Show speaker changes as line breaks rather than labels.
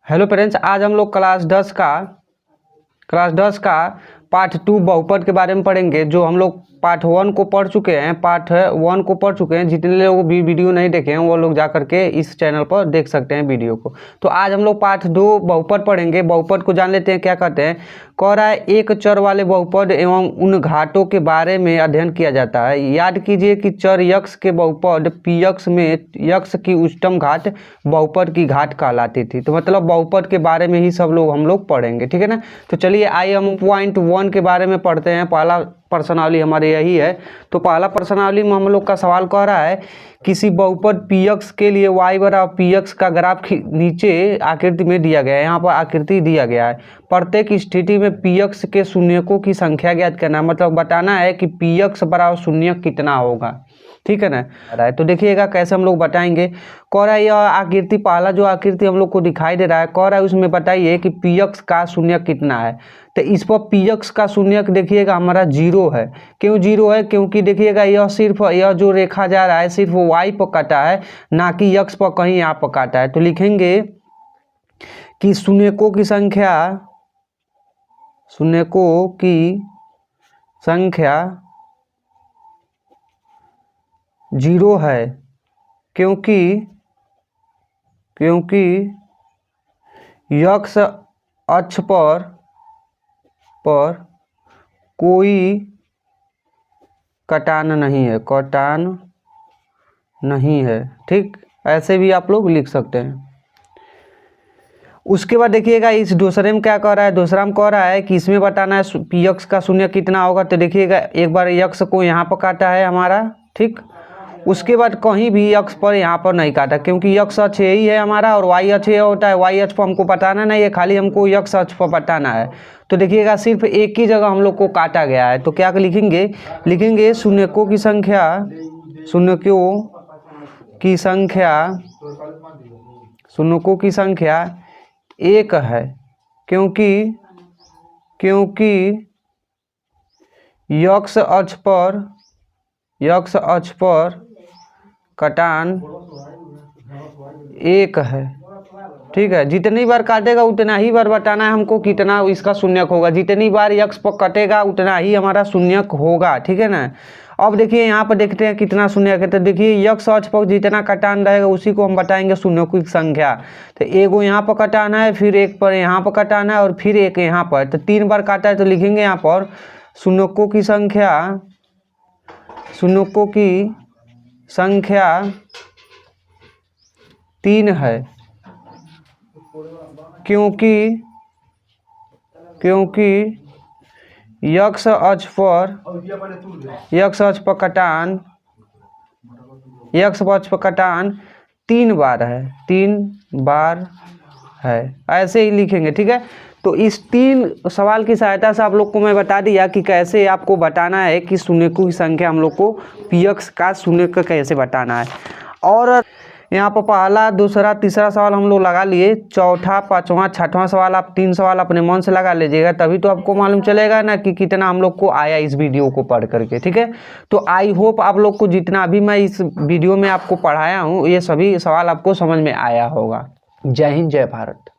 Hello friends, आज हम लोग क्लास 10 का पार्ट 2 बहुपद के बारे में पढ़ेंगे। जो हम लोग पार्ट 1 को पढ़ चुके हैं, जितने लोग भी वीडियो नहीं देखे हैं वो लोग जा करके इस चैनल पर देख सकते हैं वीडियो को। तो आज हम लोग पार्ट 2 बहुपद पढ़ेंगे। बहुपद को जान लेते हैं क्या कहते हैं। कह रहा है एक चर वाले बहुपद एवं उन घाटों के बारे में अध्ययन किया जाता है। याद कीजिए कि चर यक्स के बहुपद px में यक्स की उच्चतम घात बहुपद की घाट कहलाती थी। तो मतलब बहुपद के बारे में ही हम लोग पढ़ेंगे, ठीक है ना। तो चलिए आइए हम पॉइंट 1 के बारे में पढ़ते हैं। पहला प्रश्नावली हमारे यही है। तो पहला प्रश्नावली में हम लोग का सवाल कह रहा है किसी बहुपद px के लिए y बराबर px का ग्राफ नीचे आकृति में दिया गया है। यहाँ पर आकृति दिया गया है। प्रत्येक स्थिति में px के शून्यकों की संख्या ज्ञात करना, मतलब बताना है कि px बराबर शून्य कितना होगा, ठीक है ना। तो देखिएगा कैसे हम लोग बताएंगे। कह रहा है यह आकृति, पहला जो आकृति हम लोग को दिखाई दे रहा है, कह रहा है उसमें बताइए कि px का शून्य कितना है। तो इस पर px का शून्य देखिएगा हमारा 0 है। क्यों 0 है? क्योंकि देखिएगा यह सिर्फ यह जो रेखा जा रहा है सिर्फ y पर काटा है, ना कि x पर कहीं यहाँ पर काटा है। तो लिखेंगे कि शून्यकों की संख्या 0 है, क्योंकि x अक्ष पर कोई कटान नहीं है, ठीक। ऐसे भी आप लोग लिख सकते हैं। उसके बाद देखिएगा इस दूसरे में क्या कह रहा है। दूसरा में कह रहा है कि इसमें बताना है px का शून्य कितना होगा। तो देखिएगा एक बार x को यहाँ पर काटा है हमारा, ठीक। उसके बाद कहीं भी x पर यहाँ पर नहीं काटा, क्योंकि x अक्ष यही है हमारा और y अक्ष होता है। y अक्ष पर हमको बताना नहीं है, खाली हमको x अक्ष पर बताना है। तो देखिएगा सिर्फ एक ही जगह हम लोग को काटा गया है। तो क्या लिखेंगे शून्यकों की संख्या 1 है, क्योंकि x अक्ष पर कटान 1 है, ठीक है। जितनी बार काटेगा उतना ही बार बताना है हमको कितना इसका शून्यक होगा। जितनी बार x पर कटेगा उतना ही हमारा शून्यक होगा, ठीक है ना। अब देखिए यहाँ पर देखते हैं कितना शून्यक है। तो देखिए x अक्ष पर जितना कटान रहेगा उसी को हम बताएंगे शून्यकों की संख्या। तो एगो यहाँ पर कटाना है, फिर एक पर यहाँ पर कटाना है और फिर एक यहाँ पर। तो 3 बार काटा है। तो लिखेंगे यहाँ पर शून्यकों की संख्या 3 है, क्योंकि x अक्ष पर कटान 3 बार है। ऐसे ही लिखेंगे, ठीक है। तो इस 3 सवाल की सहायता से आप लोग को मैं बता दिया कि कैसे आपको बताना है कि शून्यकों की संख्या हम लोग को px का शून्यक कैसे बताना है। और यहाँ पर पहला, दूसरा, तीसरा सवाल हम लोग लगा लिए। चौथा, पांचवा, छठवां सवाल आप 3 सवाल अपने मन से लगा लीजिएगा, तभी तो आपको मालूम चलेगा ना कि कितना हम लोग को आया इस वीडियो को पढ़ करके, ठीक है। तो आई होप आप लोग को जितना भी मैं इस वीडियो में आपको पढ़ाया हूँ ये सभी सवाल आपको समझ में आया होगा। जय हिंद, जय भारत।